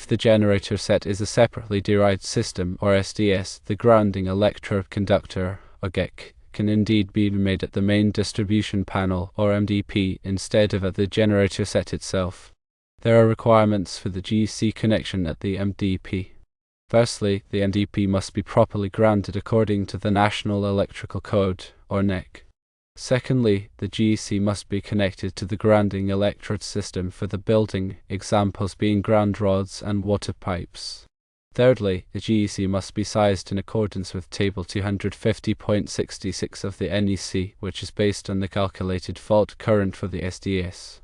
If the generator set is a separately derived system, or SDS, the grounding electrode conductor, or GEC, can indeed be made at the main distribution panel, or MDP, instead of at the generator set itself. There are requirements for the GEC connection at the MDP. Firstly, the MDP must be properly grounded according to the National Electrical Code, or NEC. Secondly, the GEC must be connected to the grounding electrode system for the building, examples being ground rods and water pipes. Thirdly, the GEC must be sized in accordance with Table 250.66 of the NEC, which is based on the calculated fault current for the SDS.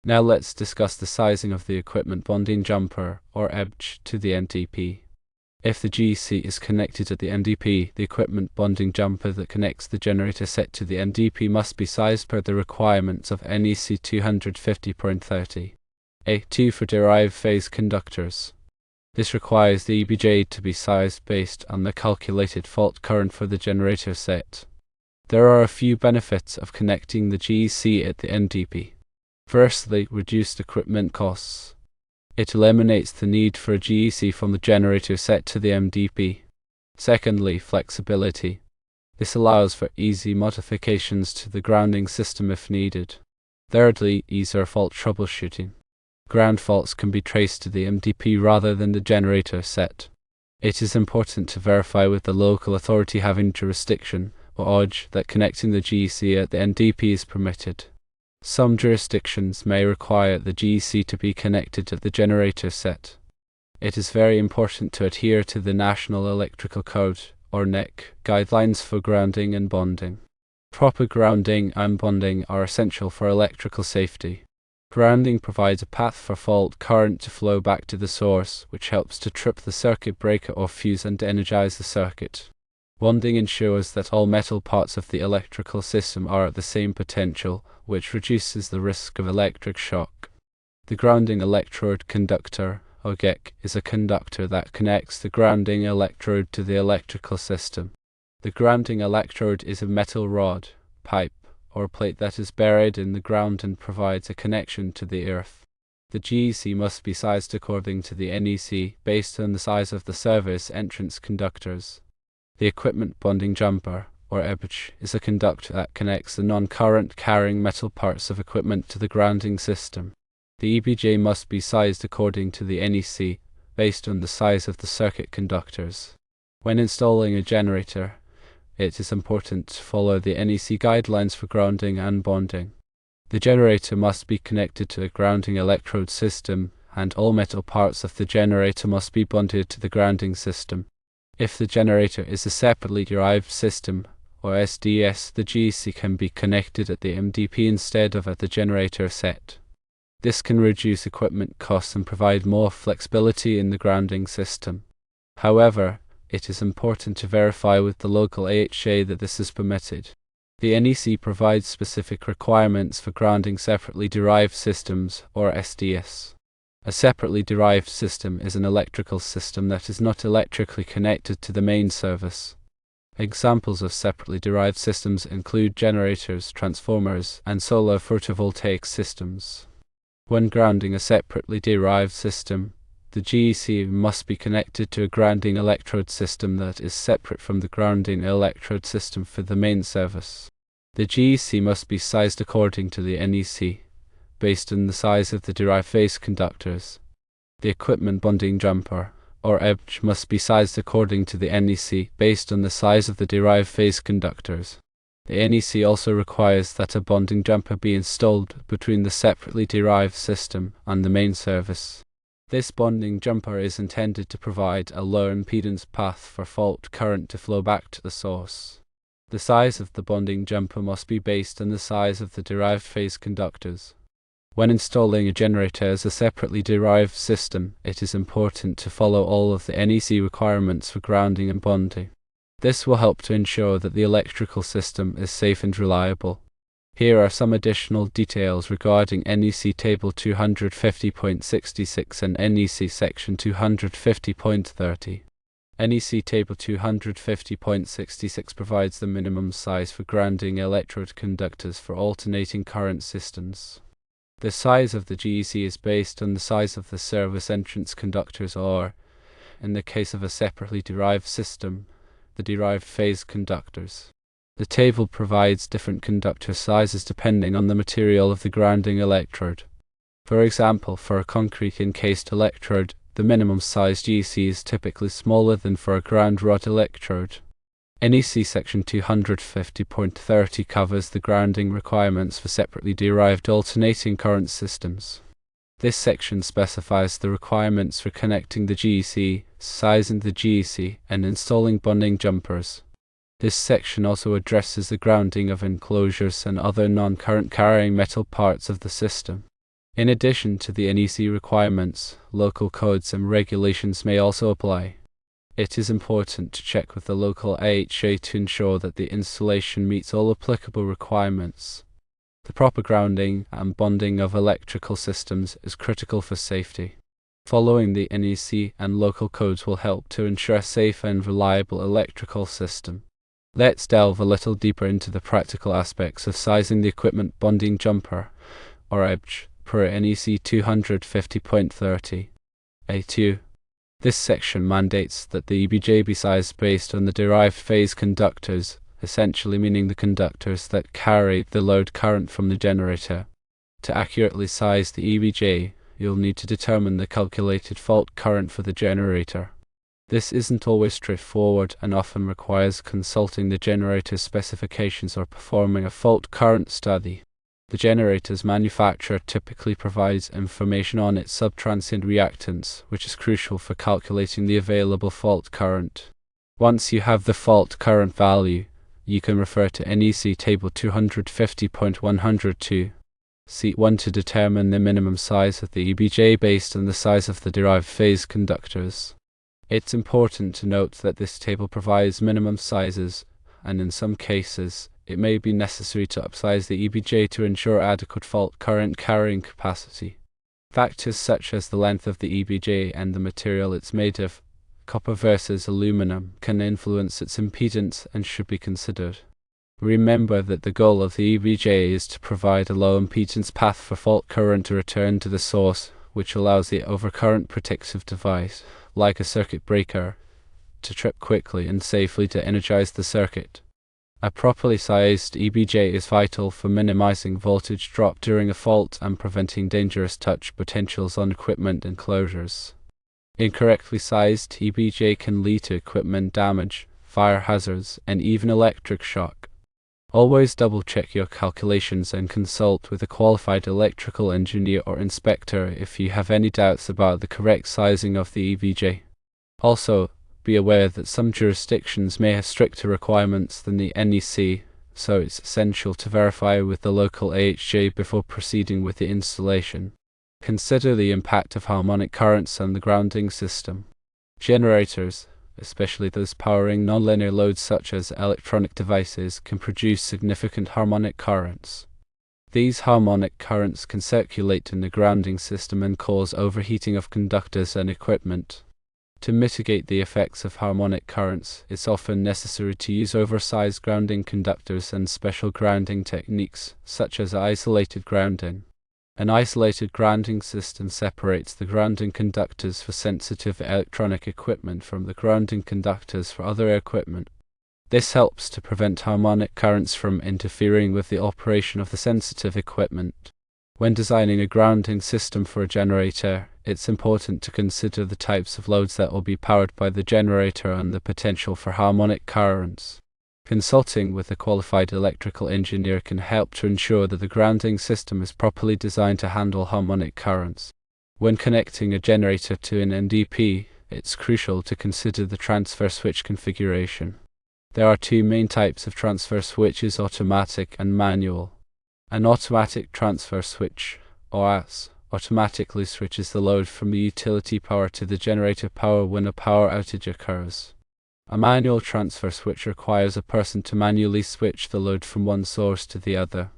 Now let's discuss the sizing of the equipment bonding jumper, or EBJ, to the MDP. If the GEC is connected at the MDP, the equipment bonding jumper that connects the generator set to the MDP must be sized per the requirements of NEC 250.30. A2 for derived phase conductors. This requires the EBJ to be sized based on the calculated fault current for the generator set. There are a few benefits of connecting the GEC at the MDP. Firstly, reduced equipment costs. It eliminates the need for a GEC from the generator set to the MDP. Secondly, flexibility. This allows for easy modifications to the grounding system if needed. Thirdly, easier fault troubleshooting. Ground faults can be traced to the MDP rather than the generator set. It is important to verify with the local authority having jurisdiction, or OJ, that connecting the GEC at the MDP is permitted. Some jurisdictions may require the GEC to be connected to the generator set. It is very important to adhere to the National Electrical Code, or NEC, guidelines for grounding and bonding. Proper grounding and bonding are essential for electrical safety. Grounding provides a path for fault current to flow back to the source, which helps to trip the circuit breaker or fuse and energize the circuit. Bonding ensures that all metal parts of the electrical system are at the same potential, which reduces the risk of electric shock. The grounding electrode conductor, or GEC, is a conductor that connects the grounding electrode to the electrical system. The grounding electrode is a metal rod, pipe, or plate that is buried in the ground and provides a connection to the earth. The GEC must be sized according to the NEC, based on the size of the service entrance conductors. The equipment bonding jumper, or EBJ, is a conductor that connects the non-current carrying metal parts of equipment to the grounding system. The EBJ must be sized according to the NEC, based on the size of the circuit conductors. When installing a generator, it is important to follow the NEC guidelines for grounding and bonding. The generator must be connected to a grounding electrode system, and all metal parts of the generator must be bonded to the grounding system. If the generator is a separately derived system, or SDS, the GEC can be connected at the MDP instead of at the generator set. This can reduce equipment costs and provide more flexibility in the grounding system. However, it is important to verify with the local AHA that this is permitted. The NEC provides specific requirements for grounding separately derived systems, or SDS. A separately derived system is an electrical system that is not electrically connected to the main service. Examples of separately derived systems include generators, transformers, and solar photovoltaic systems. When grounding a separately derived system, the GEC must be connected to a grounding electrode system that is separate from the grounding electrode system for the main service. The GEC must be sized according to the NEC, based on the size of the derived phase conductors. The equipment bonding jumper, or EBJ, must be sized according to the NEC, based on the size of the derived phase conductors. The NEC also requires that a bonding jumper be installed between the separately derived system and the main service. This bonding jumper is intended to provide a low impedance path for fault current to flow back to the source. The size of the bonding jumper must be based on the size of the derived phase conductors. When installing a generator as a separately derived system, it is important to follow all of the NEC requirements for grounding and bonding. This will help to ensure that the electrical system is safe and reliable. Here are some additional details regarding NEC Table 250.66 and NEC Section 250.30. NEC Table 250.66 provides the minimum size for grounding electrode conductors for alternating current systems. The size of the GEC is based on the size of the service entrance conductors, or, in the case of a separately derived system, the derived phase conductors. The table provides different conductor sizes depending on the material of the grounding electrode. For example, for a concrete encased electrode, the minimum size GEC is typically smaller than for a ground rod electrode. NEC section 250.30 covers the grounding requirements for separately derived alternating current systems. This section specifies the requirements for connecting the GEC, sizing the GEC, and installing bonding jumpers. This section also addresses the grounding of enclosures and other non-current carrying metal parts of the system. In addition to the NEC requirements, local codes and regulations may also apply. It is important to check with the local AHA to ensure that the installation meets all applicable requirements. The proper grounding and bonding of electrical systems is critical for safety. Following the NEC and local codes will help to ensure a safe and reliable electrical system. Let's delve a little deeper into the practical aspects of sizing the equipment bonding jumper, or EBJ, per NEC 250.30. A2. This section mandates that the EBJ be sized based on the derived phase conductors, essentially meaning the conductors that carry the load current from the generator. To accurately size the EBJ, you'll need to determine the calculated fault current for the generator. This isn't always straightforward and often requires consulting the generator's specifications or performing a fault current study. The generator's manufacturer typically provides information on its subtransient reactance, which is crucial for calculating the available fault current. Once you have the fault current value, you can refer to NEC Table 250.102. Sheet 1 to determine the minimum size of the EBJ based on the size of the derived phase conductors. It's important to note that this table provides minimum sizes, and in some cases, it may be necessary to upsize the EBJ to ensure adequate fault current carrying capacity. Factors such as the length of the EBJ and the material it's made of, copper versus aluminum, can influence its impedance and should be considered. Remember that the goal of the EBJ is to provide a low impedance path for fault current to return to the source, which allows the overcurrent protective device, like a circuit breaker, to trip quickly and safely to energize the circuit. A properly sized EBJ is vital for minimizing voltage drop during a fault and preventing dangerous touch potentials on equipment enclosures. Incorrectly sized EBJ can lead to equipment damage, fire hazards, and even electric shock. Always double-check your calculations and consult with a qualified electrical engineer or inspector if you have any doubts about the correct sizing of the EBJ. Also, be aware that some jurisdictions may have stricter requirements than the NEC, so it's essential to verify with the local AHJ before proceeding with the installation. Consider the impact of harmonic currents on the grounding system. Generators, especially those powering nonlinear loads such as electronic devices, can produce significant harmonic currents. These harmonic currents can circulate in the grounding system and cause overheating of conductors and equipment. To mitigate the effects of harmonic currents, it's often necessary to use oversized grounding conductors and special grounding techniques, such as isolated grounding. An isolated grounding system separates the grounding conductors for sensitive electronic equipment from the grounding conductors for other equipment. This helps to prevent harmonic currents from interfering with the operation of the sensitive equipment. When designing a grounding system for a generator, it's important to consider the types of loads that will be powered by the generator and the potential for harmonic currents. Consulting with a qualified electrical engineer can help to ensure that the grounding system is properly designed to handle harmonic currents. When connecting a generator to an NDP, it's crucial to consider the transfer switch configuration. There are two main types of transfer switches: automatic and manual. An automatic transfer switch, OAS, automatically switches the load from the utility power to the generator power when a power outage occurs. A manual transfer switch requires a person to manually switch the load from one source to the other.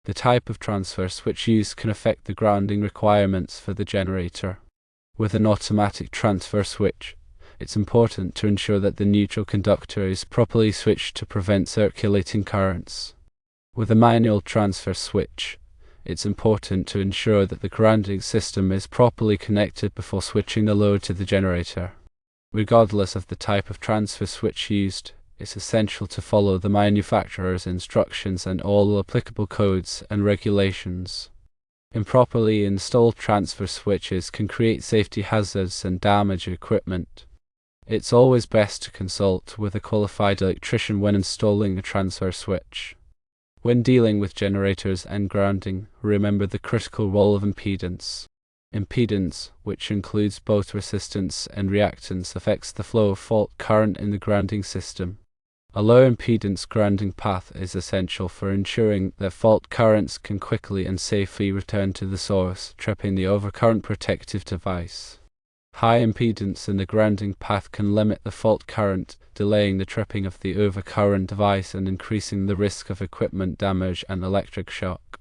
The type of transfer switch used can affect the grounding requirements for the generator. With an automatic transfer switch, it's important to ensure that the neutral conductor is properly switched to prevent circulating currents. With a manual transfer switch, it's important to ensure that the grounding system is properly connected before switching the load to the generator. Regardless of the type of transfer switch used, it's essential to follow the manufacturer's instructions and all applicable codes and regulations. Improperly installed transfer switches can create safety hazards and damage equipment. It's always best to consult with a qualified electrician when installing a transfer switch. When dealing with generators and grounding, remember the critical role of impedance. Impedance, which includes both resistance and reactance, affects the flow of fault current in the grounding system. A low impedance grounding path is essential for ensuring that fault currents can quickly and safely return to the source, tripping the overcurrent protective device. High impedance in the grounding path can limit the fault current, delaying the tripping of the overcurrent device and increasing the risk of equipment damage and electric shock.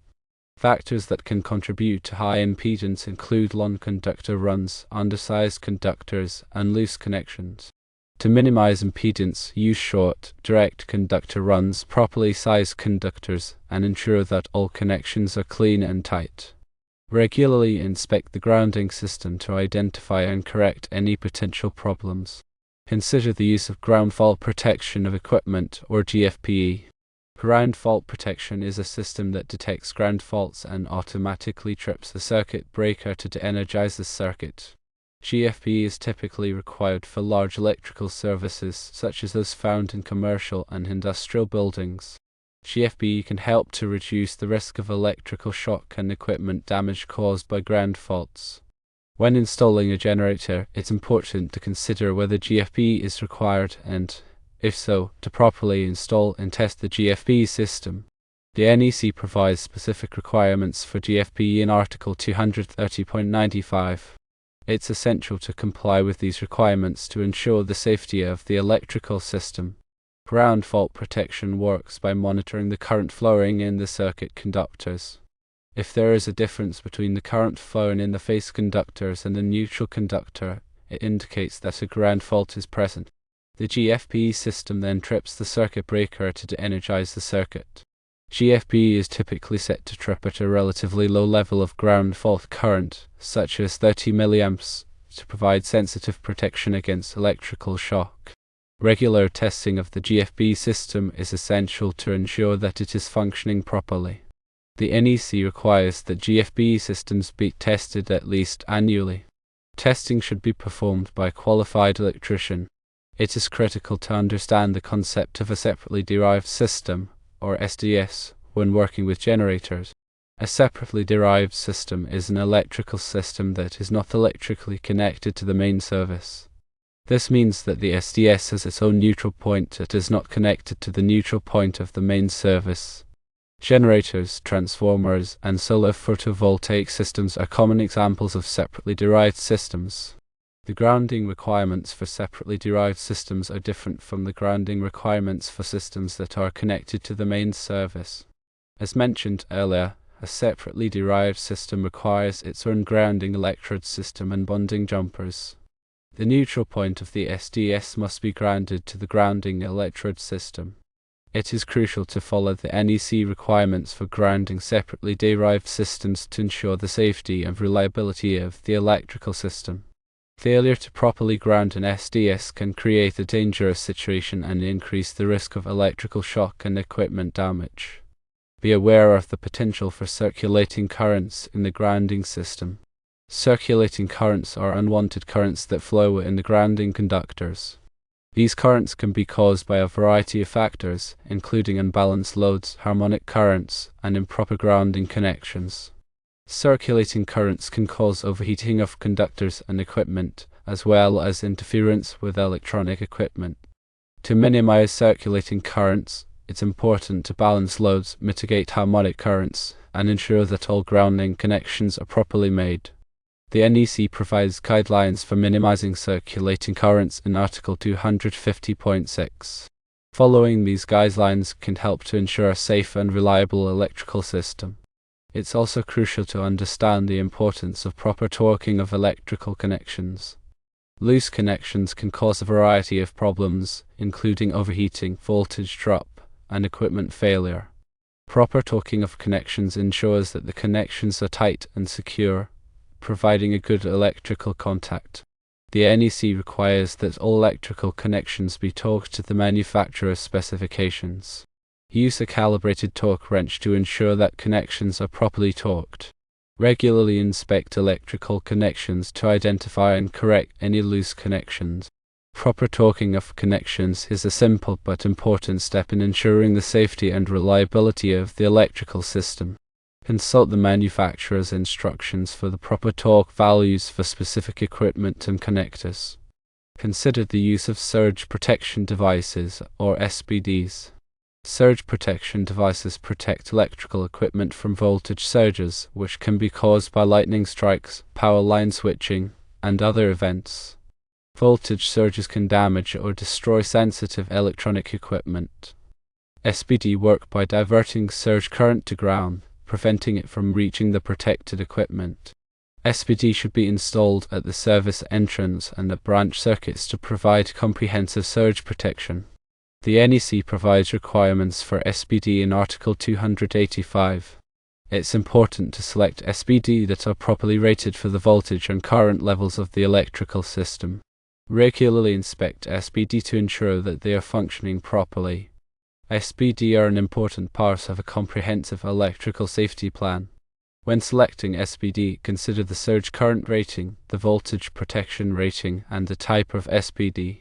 Factors that can contribute to high impedance include long conductor runs, undersized conductors, and loose connections. To minimize impedance, use short, direct conductor runs, properly sized conductors, and ensure that all connections are clean and tight. Regularly inspect the grounding system to identify and correct any potential problems. Consider the use of ground fault protection of equipment, or GFPE. Ground fault protection is a system that detects ground faults and automatically trips the circuit breaker to de-energize the circuit. GFPE is typically required for large electrical services, such as those found in commercial and industrial buildings. GFPE can help to reduce the risk of electrical shock and equipment damage caused by ground faults. When installing a generator, it's important to consider whether GFPE is required and, if so, to properly install and test the GFPE system. The NEC provides specific requirements for GFPE in Article 230.95. It's essential to comply with these requirements to ensure the safety of the electrical system. Ground fault protection works by monitoring the current flowing in the circuit conductors. If there is a difference between the current flowing in the face conductors and the neutral conductor, it indicates that a ground fault is present. The GFPE system then trips the circuit breaker to de-energize the circuit. GFPE is typically set to trip at a relatively low level of ground fault current, such as 30 mA, to provide sensitive protection against electrical shock. Regular testing of the GFPE system is essential to ensure that it is functioning properly. The NEC requires that GFPE systems be tested at least annually. Testing should be performed by a qualified electrician. It is critical to understand the concept of a separately derived system, or SDS, when working with generators. A separately derived system is an electrical system that is not electrically connected to the main service. This means that the SDS has its own neutral point that is not connected to the neutral point of the main service. Generators, transformers, and solar photovoltaic systems are common examples of separately derived systems. The grounding requirements for separately derived systems are different from the grounding requirements for systems that are connected to the main service. As mentioned earlier, a separately derived system requires its own grounding electrode system and bonding jumpers. The neutral point of the SDS must be grounded to the grounding electrode system. It is crucial to follow the NEC requirements for grounding separately derived systems to ensure the safety and reliability of the electrical system. Failure to properly ground an SDS can create a dangerous situation and increase the risk of electrical shock and equipment damage. Be aware of the potential for circulating currents in the grounding system. Circulating currents are unwanted currents that flow in the grounding conductors. These currents can be caused by a variety of factors, including unbalanced loads, harmonic currents, and improper grounding connections. Circulating currents can cause overheating of conductors and equipment, as well as interference with electronic equipment. To minimize circulating currents, it's important to balance loads, mitigate harmonic currents, and ensure that all grounding connections are properly made. The NEC provides guidelines for minimizing circulating currents in Article 250.6. Following these guidelines can help to ensure a safe and reliable electrical system. It's also crucial to understand the importance of proper torquing of electrical connections. Loose connections can cause a variety of problems, including overheating, voltage drop, and equipment failure. Proper torquing of connections ensures that the connections are tight and secure, providing a good electrical contact. The NEC requires that all electrical connections be torqued to the manufacturer's specifications. Use a calibrated torque wrench to ensure that connections are properly torqued. Regularly inspect electrical connections to identify and correct any loose connections. Proper torquing of connections is a simple but important step in ensuring the safety and reliability of the electrical system. Consult the manufacturer's instructions for the proper torque values for specific equipment and connectors. Consider the use of surge protection devices, or SPDs. Surge protection devices protect electrical equipment from voltage surges, which can be caused by lightning strikes, power line switching, and other events. Voltage surges can damage or destroy sensitive electronic equipment. SPD work by diverting surge current to ground, preventing it from reaching the protected equipment. SPD should be installed at the service entrance and at branch circuits to provide comprehensive surge protection. The NEC provides requirements for SPD in Article 285. It's important to select SPD that are properly rated for the voltage and current levels of the electrical system. Regularly inspect SPD to ensure that they are functioning properly. SPD are an important part of a comprehensive electrical safety plan. When selecting SPD, consider the surge current rating, the voltage protection rating, and the type of SPD.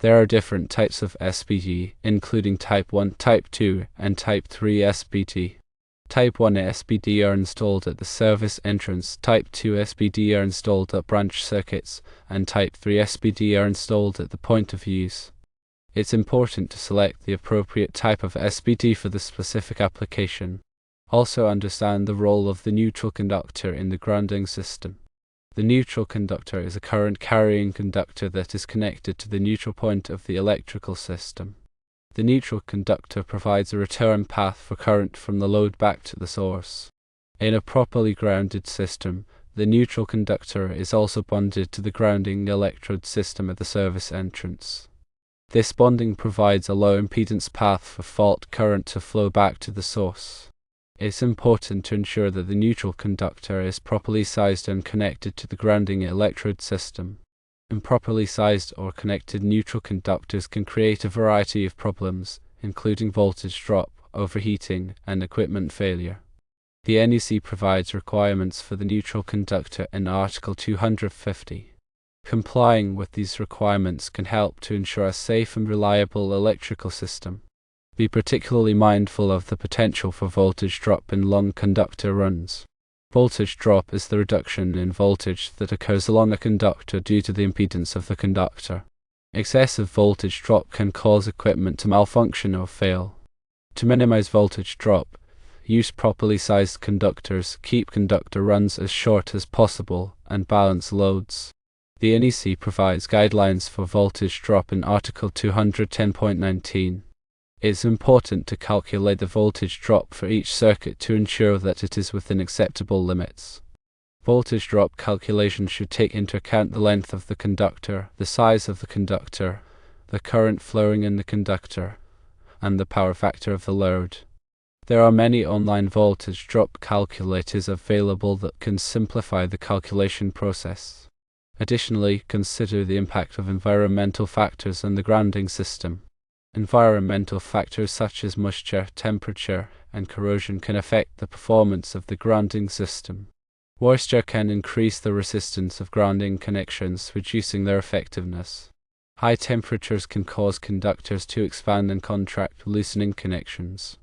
There are different types of SPD, including Type 1, Type 2, and Type 3 SPD. Type 1 SPD are installed at the service entrance, Type 2 SPD are installed at branch circuits, and Type 3 SPD are installed at the point of use. It's important to select the appropriate type of SPD for the specific application. Also understand the role of the neutral conductor in the grounding system. The neutral conductor is a current carrying conductor that is connected to the neutral point of the electrical system. The neutral conductor provides a return path for current from the load back to the source. In a properly grounded system, the neutral conductor is also bonded to the grounding electrode system at the service entrance. This bonding provides a low impedance path for fault current to flow back to the source. It's important to ensure that the neutral conductor is properly sized and connected to the grounding electrode system. Improperly sized or connected neutral conductors can create a variety of problems, including voltage drop, overheating, and equipment failure. The NEC provides requirements for the neutral conductor in Article 250. Complying with these requirements can help to ensure a safe and reliable electrical system. Be particularly mindful of the potential for voltage drop in long conductor runs. Voltage drop is the reduction in voltage that occurs along a conductor due to the impedance of the conductor. Excessive voltage drop can cause equipment to malfunction or fail. To minimize voltage drop, use properly sized conductors, keep conductor runs as short as possible, and balance loads. The NEC provides guidelines for voltage drop in Article 210.19. It's important to calculate the voltage drop for each circuit to ensure that it is within acceptable limits. Voltage drop calculation should take into account the length of the conductor, the size of the conductor, the current flowing in the conductor, and the power factor of the load. There are many online voltage drop calculators available that can simplify the calculation process. Additionally, consider the impact of environmental factors on the grounding system. Environmental factors such as moisture, temperature, and corrosion can affect the performance of the grounding system. Moisture can increase the resistance of grounding connections, reducing their effectiveness. High temperatures can cause conductors to expand and contract, loosening connections.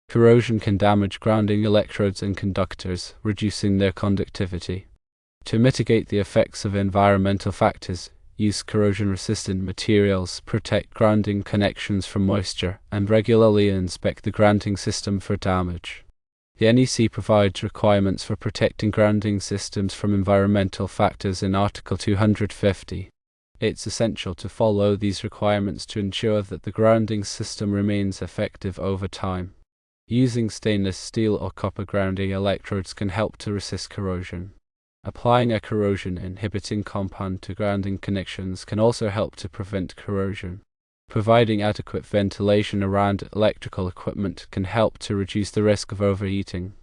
Corrosion can damage grounding electrodes and conductors, reducing their conductivity. To mitigate the effects of environmental factors, use corrosion-resistant materials, protect grounding connections from moisture, and regularly inspect the grounding system for damage. The NEC provides requirements for protecting grounding systems from environmental factors in Article 250. It's essential to follow these requirements to ensure that the grounding system remains effective over time. Using stainless steel or copper grounding electrodes can help to resist corrosion. Applying a corrosion-inhibiting compound to grounding connections can also help to prevent corrosion. Providing adequate ventilation around electrical equipment can help to reduce the risk of overheating.